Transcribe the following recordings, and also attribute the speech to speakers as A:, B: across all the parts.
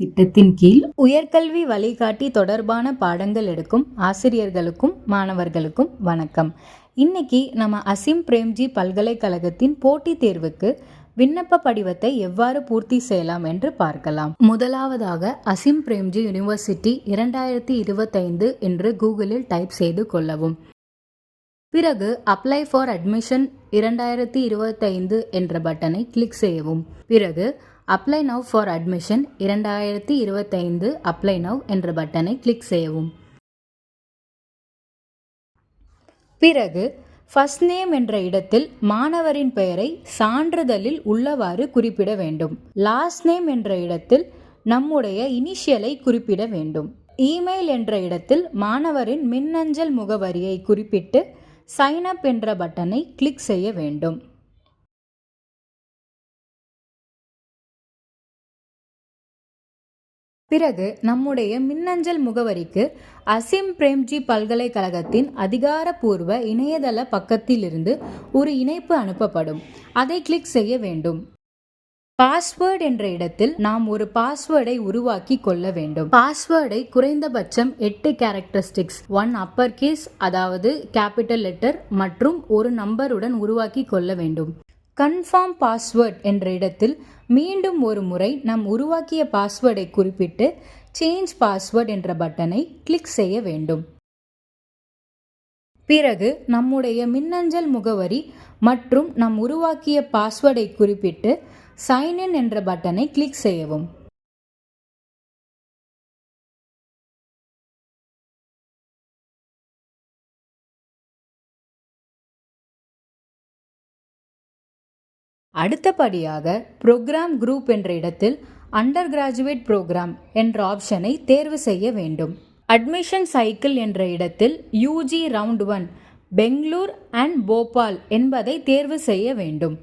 A: திட்டத்தின் கீழ் உயர்கல்வி வழிகாட்டி தொடர்பான பாடங்கள் எடுக்கும் ஆசிரியர்களுக்கும் மாணவர்களுக்கும் வணக்கம். இன்னைக்கு நம்ம அசீம் பிரேம்ஜி பல்கலைக்கழகத்தின் போட்டித் தேர்வுக்கு விண்ணப்ப படிவத்தை எவ்வாறு பூர்த்தி செய்யலாம் என்று பார்க்கலாம். முதலாவதாக அசீம் பிரேம்ஜி யூனிவர்சிட்டி 2025 என்று கூகுளில் டைப் செய்து கொள்ளவும். பிறகு அப்ளை ஃபார் அட்மிஷன் 2025 என்ற பட்டனை கிளிக் செய்யவும். பிறகு apply now for admission 2025 apply now என்ற பட்டனை கிளிக் செய்யவும். பிறகு ஃபர்ஸ்ட் நேம் என்ற இடத்தில் மாணவரின் பெயரை சான்றிதழில் உள்ளவாறு குறிப்பிட வேண்டும். லாஸ்ட் நேம் என்ற இடத்தில் நம்முடைய இனிஷியலை குறிப்பிட வேண்டும். இமெயில் என்ற இடத்தில் மாணவரின் மின்னஞ்சல் முகவரியை குறிப்பிட்டு சைன் அப் என்ற பட்டனை கிளிக் செய்ய வேண்டும். பிறகு நம்முடைய மின்னஞ்சல் முகவரிக்கு அசீம் பிரேம்ஜி பல்கலைக்கழகத்தின் அதிகாரப்பூர்வ இணையதள பக்கத்திலிருந்து ஒரு இணைப்பு அனுப்பப்படும். அதை கிளிக் செய்ய வேண்டும். பாஸ்வேர்டு என்ற இடத்தில் நாம் ஒரு பாஸ்வேர்டை உருவாக்கி கொள்ள வேண்டும். பாஸ்வேர்டை குறைந்தபட்சம் 8 கேரக்டரிஸ்டிக்ஸ் 1 அப்பர் கேஸ் அதாவது கேபிட்டல் லெட்டர் மற்றும் ஒரு நம்பருடன் உருவாக்கி கொள்ள வேண்டும். கன்ஃபார்ம் பாஸ்வேர்ட் என்ற இடத்தில் மீண்டும் ஒரு முறை நாம் உருவாக்கிய பாஸ்வேர்டை குறிப்பிட்டு சேஞ்ச் பாஸ்வேர்ட் என்ற பட்டனை கிளிக் செய்ய வேண்டும். பிறகு நம்முடைய மின்னஞ்சல் முகவரி மற்றும் நாம் உருவாக்கிய பாஸ்வேர்டை குறிப்பிட்டு சைன் இன் என்ற பட்டனை கிளிக் செய்யவும். அடுத்தபடியாக ப்ரோக்ராம் குரூப் என்ற இடத்தில் அண்டர் கிராஜுவேட் ப்ரோக்ராம் என்ற ஆப்ஷனை தேர்வு செய்ய வேண்டும். அட்மிஷன் சைக்கிள் என்ற இடத்தில் UG round 1 Bengaluru and Bhopal என்பதை தேர்வு செய்ய வேண்டும்.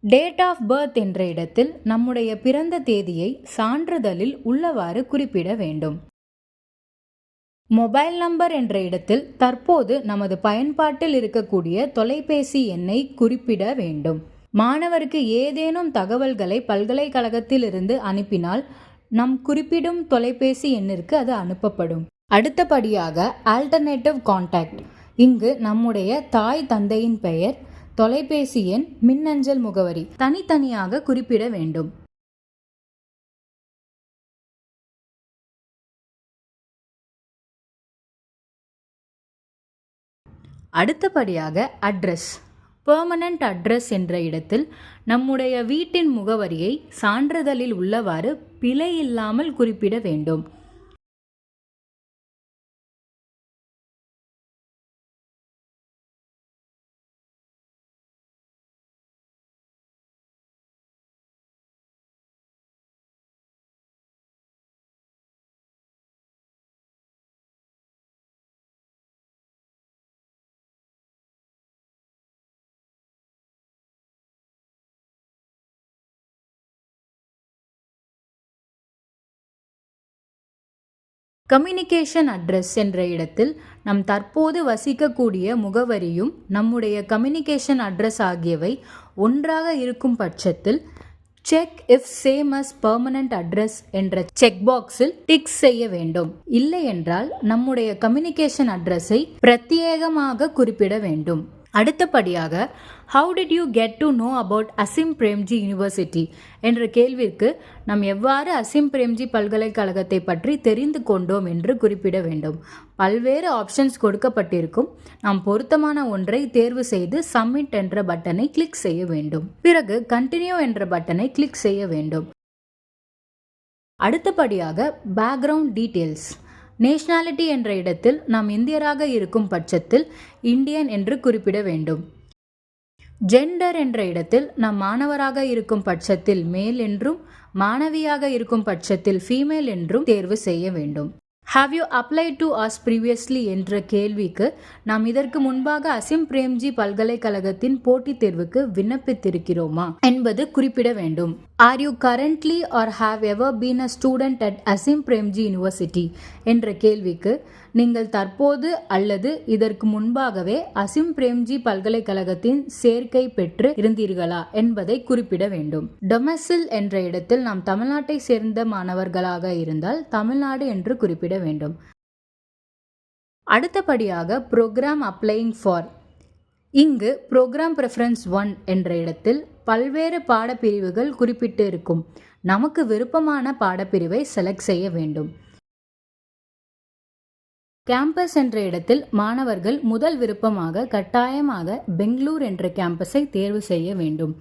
A: டேட் ஆஃப் பர்த் என்ற இடத்தில் நம்முடைய பிறந்த தேதியை சான்றிதழில் உள்ளவாறு குறிப்பிட வேண்டும். மொபைல் நம்பர் என்ற இடத்தில் தற்போது நமது பயன்பாட்டில் இருக்கக்கூடிய தொலைபேசி எண்ணை குறிப்பிட வேண்டும். மாணவருக்கு ஏதேனும் தகவல்களை பல்கலைக்கழகத்திலிருந்து அனுப்பினால் நம் குறிப்பிடும் தொலைபேசி எண்ணிற்கு அது அனுப்பப்படும். அடுத்தபடியாக ஆல்டர்னேட்டிவ் கான்டாக்ட். இங்கு நம்முடைய தாய் தந்தையின் பெயர், தொலைபேசி எண், மின்னஞ்சல் முகவரி தனித்தனியாக குறிப்பிட வேண்டும். அடுத்தபடியாக அட்ரஸ். பெர்மனன்ட் அட்ரஸ் என்ற இடத்தில் நம்முடைய வீட்டின் முகவரியை சான்றிதழில் உள்ளவாறு பிழை இல்லாமல் குறிப்பிட வேண்டும். கம்யூனிகேஷன் அட்ரஸ் என்ற இடத்தில் நம் தற்போது வசிக்கக்கூடிய முகவரியும் நம்முடைய கம்யூனிகேஷன் அட்ரஸ் ஆகியவை ஒன்றாக இருக்கும் பட்சத்தில் check if same as permanent address என்ற செக் பாக்ஸில் டிக் செய்ய வேண்டும். இல்லை என்றால் நம்முடைய கம்யூனிகேஷன் அட்ரஸை பிரத்யேகமாக குறிப்பிட வேண்டும். அடுத்தபடியாக how did you get to know about Azim Premji University என்ற கேள்விக்கு நாம் எவ்வாறு அசீம் பிரேம்ஜி பல்கலைக்கழகத்தை பற்றி தெரிந்து கொண்டோம் என்று குறிப்பிட வேண்டும். பல்வேறு ஆப்ஷன்ஸ் கொடுக்கப்பட்டிருக்கும். நாம் பொருத்தமான ஒன்றை தேர்வு செய்து சப்மிட் என்ற பட்டனை கிளிக் செய்ய வேண்டும். பிறகு கண்டினியூ என்ற பட்டனை கிளிக் செய்ய வேண்டும். அடுத்தபடியாக பேக்ரவுண்ட் டீட்டெயில்ஸ். நேஷனாலிட்டி என்ற இடத்தில் நாம் இந்தியராக இருக்கும் பட்சத்தில் இந்தியன் என்று குறிப்பிட வேண்டும். ஜெண்டர் என்ற இடத்தில் நாம் மாணவராக இருக்கும் பட்சத்தில் மேல் என்றும் மாணவியாக இருக்கும் பட்சத்தில் ஃபீமேல் என்றும் தேர்வு செய்ய வேண்டும். Have you applied to us previously என்ற கேள்விக்கு நாம் இதற்கு முன்பாக அசீம் பிரேம்ஜி பல்கலைக்கழகத்தின் போட்டித் தேர்வுக்கு விண்ணப்பித்திருக்கிறோமா என்பது குறிப்பிட வேண்டும். Are you currently or have ever been a student at Azim Premji University என்ற கேள்விக்கு நீங்கள் தற்போது அல்லது இதற்கு முன்பாகவே அசிம் பிரேம்ஜி பல்கலைக்கழகத்தின் சேர்க்கை பெற்று இருந்தீர்களா என்பதை குறிப்பிட வேண்டும். டொமசில் என்ற இடத்தில் நாம் தமிழ்நாட்டை சேர்ந்த மாணவர்களாக இருந்தால் தமிழ்நாடு என்று குறிப்பிட வேண்டும். அடுத்தபடியாக ப்ரோக்ராம் அப்ளையிங் ஃபார். இங்கு ப்ரோக்ராம் ப்ரெஃபரன்ஸ் 1 என்ற இடத்தில் பல்வேறு பாடப்பிரிவுகள் குறிப்பிட்டு இருக்கும். நமக்கு விருப்பமான பாடப்பிரிவை செலக்ட் செய்ய வேண்டும். கேம்பஸ் என்ற இடத்தில் மாணவர்கள் முதல் விருப்பமாக கட்டாயமாக பெங்களூர் என்ற கேம்பஸை தேர்வு செய்ய வேண்டும்.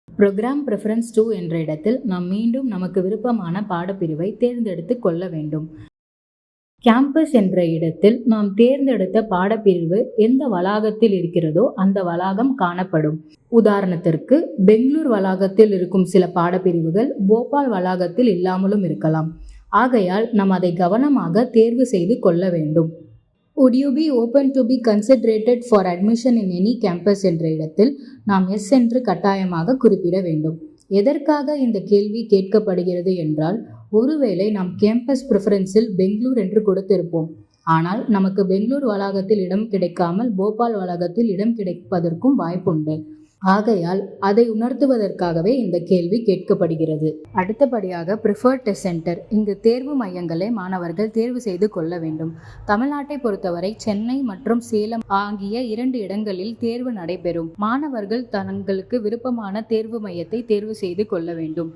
A: ப்ரோக்ராம் ப்ரெஃபரன்ஸ் 2 என்ற இடத்தில் நாம் மீண்டும் நமக்கு விருப்பமான பாடப்பிரிவை தேர்ந்தெடுத்து கொள்ள வேண்டும். கேம்பஸ் என்ற இடத்தில் நாம் தேர்ந்தெடுத்த பாடப்பிரிவு எந்த வளாகத்தில் இருக்கிறதோ அந்த வளாகம் காணப்படும். உதாரணத்திற்கு பெங்களூர் வளாகத்தில் இருக்கும் சில பாடப்பிரிவுகள் போபால் வளாகத்தில் இல்லாமலும் இருக்கலாம். ஆகையால் நாம் அதை கவனமாக தேர்வு செய்து கொள்ள வேண்டும். Would you be open to be considered for admission in any campus என்ற இடத்தில் நாம் எஸ் என்று கட்டாயமாக குறிப்பிட வேண்டும். எதற்காக இந்த கேள்வி கேட்கப்படுகிறது என்றால், ஒருவேளை நாம் கேம்பஸ் ப்ரிஃபரன்ஸில் பெங்களூர் என்று கொடுத்திருப்போம். ஆனால் நமக்கு பெங்களூர் வளாகத்தில் இடம் கிடைக்காமல் போபால் வளாகத்தில் இடம் கிடைப்பதற்கும் வாய்ப்புண்டு. ஆகையால் அதை உணர்த்துவதற்காகவே இந்த கேள்வி கேட்கப்படுகிறது. அடுத்தபடியாக ப்ரிஃபர்ட் டெஸ்ட் சென்டர். இங்கு தேர்வு மையங்களை மாணவர்கள் தேர்வு செய்து கொள்ள வேண்டும். தமிழ்நாட்டை பொறுத்தவரை சென்னை மற்றும் சேலம் ஆகிய 2 இடங்களில் தேர்வு நடைபெறும். மாணவர்கள் தங்களுக்கு விருப்பமான தேர்வு மையத்தை தேர்வு செய்து கொள்ள வேண்டும்.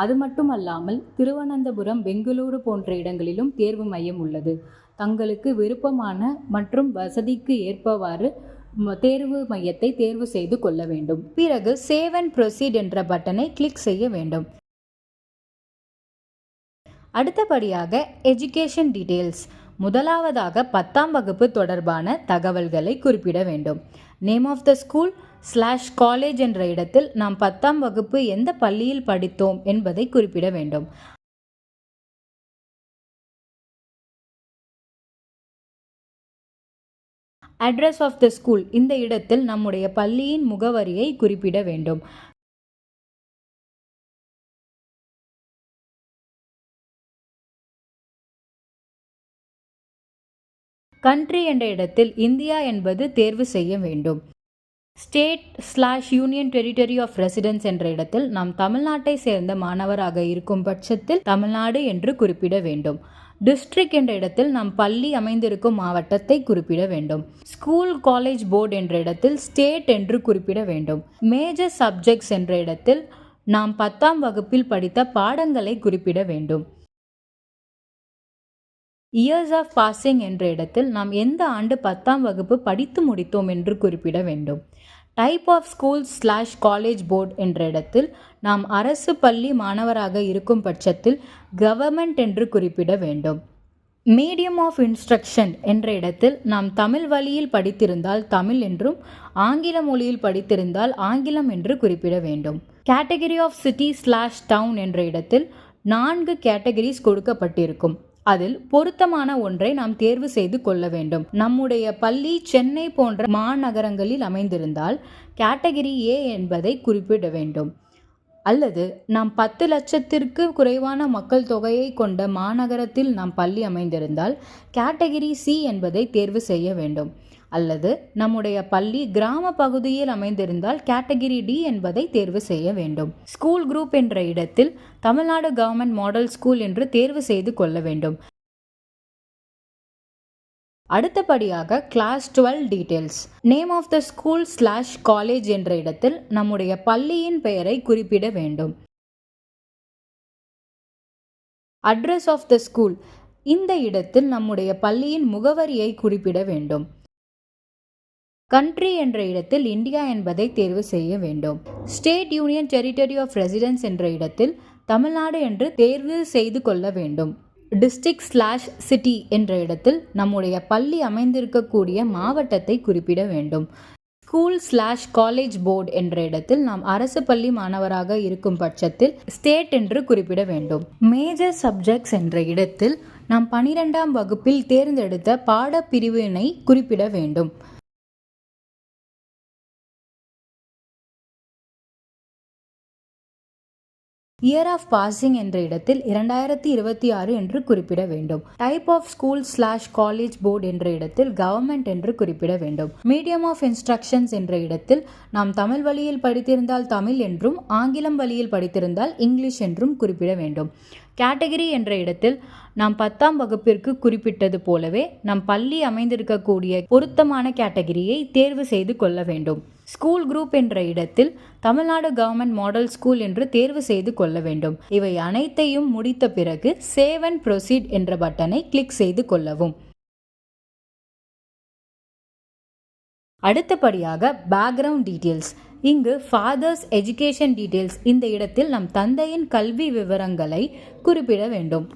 A: அது மட்டுமல்லாமல் திருவனந்தபுரம், பெங்களூரு போன்ற இடங்களிலும் தேர்வு மையம் உள்ளது. தங்களுக்கு விருப்பமான மற்றும் வசதிக்கு ஏற்பவாறு தேர்வு மையத்தை தேர்வு செய்து கொள்ள வேண்டும். பிறகு சேவ் அண்ட் ப்ரொசீட் என்ற பட்டனை கிளிக் செய்ய வேண்டும். அடுத்தபடியாக எஜுகேஷன் டீடைல்ஸ். முதலாவதாக 10ஆம் வகுப்பு தொடர்பான தகவல்களை குறிப்பிட வேண்டும். Name of the school /college என்ற இடத்தில் நாம் 10ஆம் வகுப்பு எந்த பள்ளியில் படித்தோம் என்பதை குறிப்பிட வேண்டும். Address of the school. இந்த இடத்தில் நம்முடைய பள்ளியின் முகவரியை குறிப்பிட வேண்டும். கண்ட்ரி என்ற இடத்தில் இந்தியா என்பது தேர்வு செய்ய வேண்டும். ஸ்டேட்/யூனியன் டெரிட்டரி ஆஃப் ரெசிடென்ஸ் என்ற இடத்தில் நாம் தமிழ்நாட்டை சேர்ந்த மாணவராக இருக்கும் பட்சத்தில் தமிழ்நாடு என்று குறிப்பிட வேண்டும். டிஸ்ட்ரிக்ட் என்ற இடத்தில் நாம் பள்ளி அமைந்திருக்கும் மாவட்டத்தை குறிப்பிட வேண்டும். ஸ்கூல் காலேஜ் போர்டு என்ற இடத்தில் ஸ்டேட் என்று குறிப்பிட வேண்டும். மேஜர் சப்ஜெக்ட்ஸ் என்ற இடத்தில் நாம் 10ஆம் வகுப்பில் படித்த பாடங்களை குறிப்பிட வேண்டும். இயர்ஸ் ஆஃப் பாசிங் என்ற இடத்தில் நாம் எந்த ஆண்டு 10ஆம் வகுப்பு படித்து முடித்தோம் என்று குறிப்பிட வேண்டும். டைப் ஆஃப் ஸ்கூல்/காலேஜ் போர்டு என்ற இடத்தில் நாம் அரசு பள்ளி மாணவராக இருக்கும் பட்சத்தில் கவர்மெண்ட் என்று குறிப்பிட வேண்டும். மீடியம் ஆஃப் இன்ஸ்ட்ரக்ஷன் என்ற இடத்தில் நாம் தமிழ் வழியில் படித்திருந்தால் தமிழ் என்றும் ஆங்கில மொழியில் படித்திருந்தால் ஆங்கிலம் என்று குறிப்பிட வேண்டும். கேட்டகரி ஆஃப் சிட்டி/டவுன் என்ற இடத்தில் 4 கேட்டகரிஸ் கொடுக்கப்பட்டிருக்கும். அதில் பொருத்தமான ஒன்றை நாம் தேர்வு செய்து கொள்ள வேண்டும். நம்முடைய பள்ளி சென்னை போன்ற மாநகரங்களில் அமைந்திருந்தால் கேட்டகரி ஏ என்பதை குறிப்பிட வேண்டும். அல்லது நாம் 10 லட்சத்திற்கு குறைவான மக்கள் தொகையை கொண்ட மாநகரத்தில் நாம் பள்ளி அமைந்திருந்தால் கேட்டகரி சி என்பதை தேர்வு செய்ய வேண்டும். அல்லது நம்முடைய பள்ளி கிராம பகுதியில் அமைந்திருந்தால் கேட்டகரி டி என்பதை தேர்வு செய்ய வேண்டும். ஸ்கூல் குரூப் என்ற இடத்தில் தமிழ்நாடு கவர்மெண்ட் மாடல் ஸ்கூல் என்று தேர்வு செய்து கொள்ள வேண்டும். அடுத்தபடியாக class 12 details. Name of the school college என்ற இடத்தில் நம்முடைய பள்ளியின் பெயரை குறிப்பிட வேண்டும். Address of the school. இந்த இடத்தில் நம்முடைய பள்ளியின் முகவரியை குறிப்பிட வேண்டும். கண்ட்ரி என்ற இடத்தில் இந்தியா என்பதை தேர்வு செய்ய வேண்டும். State union territory of residence என்ற இடத்தில் தமிழ்நாடு என்று தேர்வு செய்து கொள்ள வேண்டும். டிஸ்ட்ரிக்ட்/சிட்டி என்ற இடத்தில் நம்முடைய பள்ளி அமைந்திருக்கக்கூடிய மாவட்டத்தை குறிப்பிட வேண்டும். ஸ்கூல்/காலேஜ் போர்டு என்ற இடத்தில் நாம் அரசு பள்ளி மாணவராக இருக்கும் பட்சத்தில் ஸ்டேட் என்று குறிப்பிட வேண்டும். மேஜர் சப்ஜெக்ட்ஸ் என்ற இடத்தில் நாம் 12ஆம் வகுப்பில் தேர்ந்தெடுத்த பாடப்பிரிவினை குறிப்பிட வேண்டும். இயர் ஆஃப் பாசிங் என்ற இடத்தில் 2026 என்று குறிப்பிட வேண்டும். டைப் ஆஃப் ஸ்கூல்/காலேஜ் போர்டு என்ற இடத்தில் கவர்மெண்ட் என்று குறிப்பிட வேண்டும். மீடியம் ஆஃப் இன்ஸ்ட்ரக்ஷன்ஸ் என்ற இடத்தில் நாம் தமிழ் வழியில் படித்திருந்தால் தமிழ் என்றும் ஆங்கிலம் வழியில் படித்திருந்தால் இங்கிலீஷ் என்றும் குறிப்பிட வேண்டும். கேட்டகரி என்ற இடத்தில் நாம் 10ஆம் வகுப்பிற்கு குறிப்பிட்டது போலவே நம் பள்ளி அமைந்திருக்கக்கூடிய பொருத்தமான கேட்டகரியை தேர்வு செய்து கொள்ள வேண்டும். ஸ்கூல் குரூப் என்ற இடத்தில் தமிழ்நாடு கவர்மெண்ட் மாடல் ஸ்கூல் என்று தேர்வு செய்து கொள்ள வேண்டும். இவை அனைத்தையும் முடித்த பிறகு சேவ் அண்ட் ப்ரொசீட் என்ற பட்டனை கிளிக் செய்து கொள்ளவும். அடுத்தபடியாக பேக்ரவுண்ட் டீட்டெயில்ஸ். இங்கு ஃபாதர்ஸ் எஜுகேஷன் டீட்டெயில்ஸ் இந்த இடத்தில் நம் தந்தையின் கல்வி விவரங்களை குறிப்பிட வேண்டும்.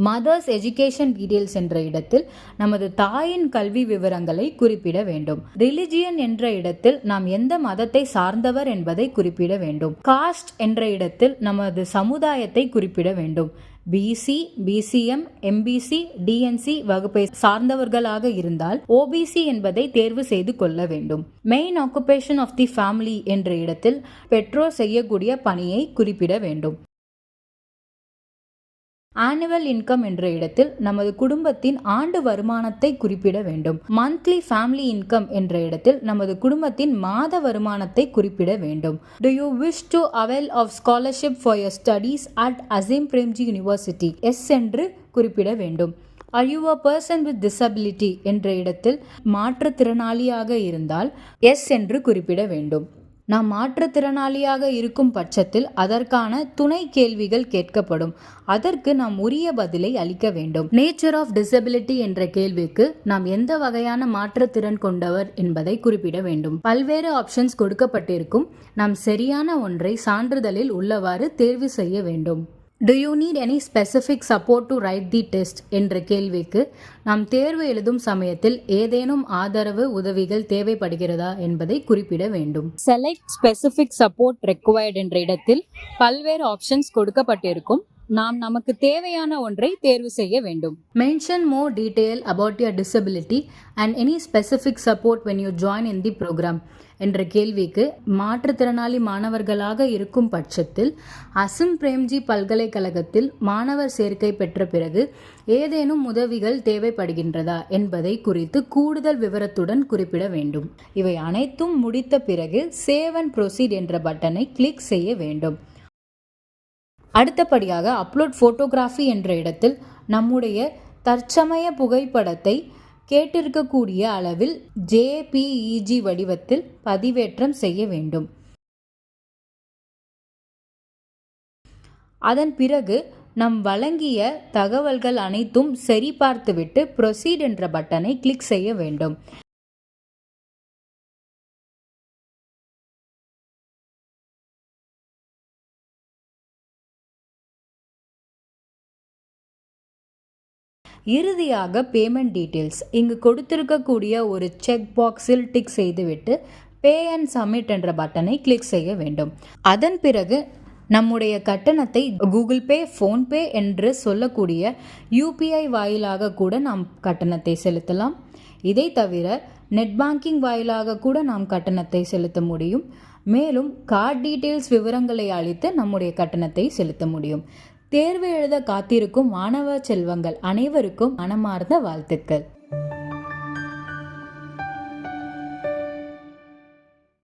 A: மதர்ஸ் எஜுகேஷன் டீட்டெயில்ஸ் என்ற இடத்தில் நமது தாயின் கல்வி விவரங்களை குறிப்பிட வேண்டும். ரிலிஜியன் என்ற இடத்தில் நாம் எந்த மதத்தை சார்ந்தவர் என்பதை குறிப்பிட வேண்டும். காஸ்ட் என்ற இடத்தில் நமது சமுதாயத்தை குறிப்பிட வேண்டும். பிசி, பிசிஎம், எம்பிசி, டிஎன்சி வகுப்பை சார்ந்தவர்களாக இருந்தால் ஓபிசி என்பதை தேர்வு செய்து கொள்ள வேண்டும். Main occupation of the family என்ற இடத்தில் பெற்றோர் செய்யக்கூடிய பணியை குறிப்பிட வேண்டும். ஆனுவல் இன்கம் என்ற இடத்தில் நமது குடும்பத்தின் ஆண்டு வருமானத்தை குறிப்பிட வேண்டும். மந்த்லி ஃபேமிலி இன்கம் என்ற இடத்தில் நமது குடும்பத்தின் மாத வருமானத்தை குறிப்பிட வேண்டும். Do you wish to avail of scholarship for your studies at Azim Premji University? Yes என்று குறிப்பிட வேண்டும். Are you a person with disability என்ற இடத்தில் மாற்றுத்திறனாளியாக இருந்தால் எஸ் என்று குறிப்பிட வேண்டும். நாம் மாற்றுத்திறனாளியாக இருக்கும் பட்சத்தில் அதற்கான துணை கேள்விகள் கேட்கப்படும். அதற்கு நாம் உரிய பதிலை அளிக்க வேண்டும். நேச்சர் ஆஃப் டிசபிலிட்டி என்ற கேள்விக்கு நாம் எந்த வகையான மாற்றுத்திறன் கொண்டவர் என்பதை குறிப்பிட வேண்டும். பல்வேறு ஆப்ஷன்ஸ் கொடுக்கப்பட்டிருக்கும். நாம் சரியான ஒன்றை சான்றிதழில் உள்ளவாறு தேர்வு செய்ய வேண்டும். Do you need any specific support to write the test என்ற கேள்விக்கு நாம் தேர்வு எழுதும் சமயத்தில் ஏதேனும் ஆதரவு உதவிகள் தேவைப்படுகிறதா என்பதை குறிப்பிட வேண்டும். Select specific support required என்ற இடத்தில் பல்வேறு ஆப்ஷன்ஸ் கொடுக்கப்பட்டிருக்கும். நாம் நமக்கு தேவையான ஒன்றை தேர்வு செய்ய வேண்டும். Mention more detail about your disability and any specific support when you join in the program என்ற கேள்விக்கு மாற்றுத்திறனாளி மாணவர்களாக இருக்கும் பட்சத்தில் அசிம் பிரேம்ஜி பல்கலைக்கழகத்தில் மாணவர் சேர்க்கை பெற்ற பிறகு ஏதேனும் உதவிகள் தேவைப்படுகின்றதா என்பதை குறித்து கூடுதல் விவரத்துடன் குறிப்பிட வேண்டும். இவை அனைத்தும் முடித்த பிறகு சேவ் அண்ட் ப்ரொசீட் என்ற பட்டனை கிளிக் செய்ய வேண்டும். அடுத்தபடியாக அப்லோட் ஃபோட்டோகிராஃபி என்ற இடத்தில் நம்முடைய தற்சமய புகைப்படத்தை கேட்டிருக்கக்கூடிய அளவில் JPEG வடிவத்தில் பதிவேற்றம் செய்ய வேண்டும். அதன் பிறகு நம் வழங்கிய தகவல்கள் அனைத்தும் சரிபார்த்துவிட்டு ப்ரொசீட் என்ற பட்டனை கிளிக் செய்ய வேண்டும். இறுதியாக பேமெண்ட் டீட்டெயில்ஸ். இங்கு கொடுத்திருக்கக்கூடிய ஒரு செக் பாக்ஸில் டிக் செய்துவிட்டு பே அண்ட் சப்மிட் என்ற பட்டனை கிளிக் செய்ய வேண்டும். அதன் பிறகு நம்முடைய கட்டணத்தை கூகுள் பே, ஃபோன்பே என்று சொல்லக்கூடிய UPI வாயிலாக கூட நாம் கட்டணத்தை செலுத்தலாம். இதை தவிர நெட் பேங்கிங் வாயிலாக கூட நாம் கட்டணத்தை செலுத்த முடியும். மேலும் கார்டு டீட்டெயில்ஸ் விவரங்களை அளித்து நம்முடைய கட்டணத்தை செலுத்த முடியும். தேர்வு எழுத காத்திருக்கும் மாணவ செல்வங்கள் அனைவருக்கும் மனமார்ந்த வாழ்த்துக்கள்.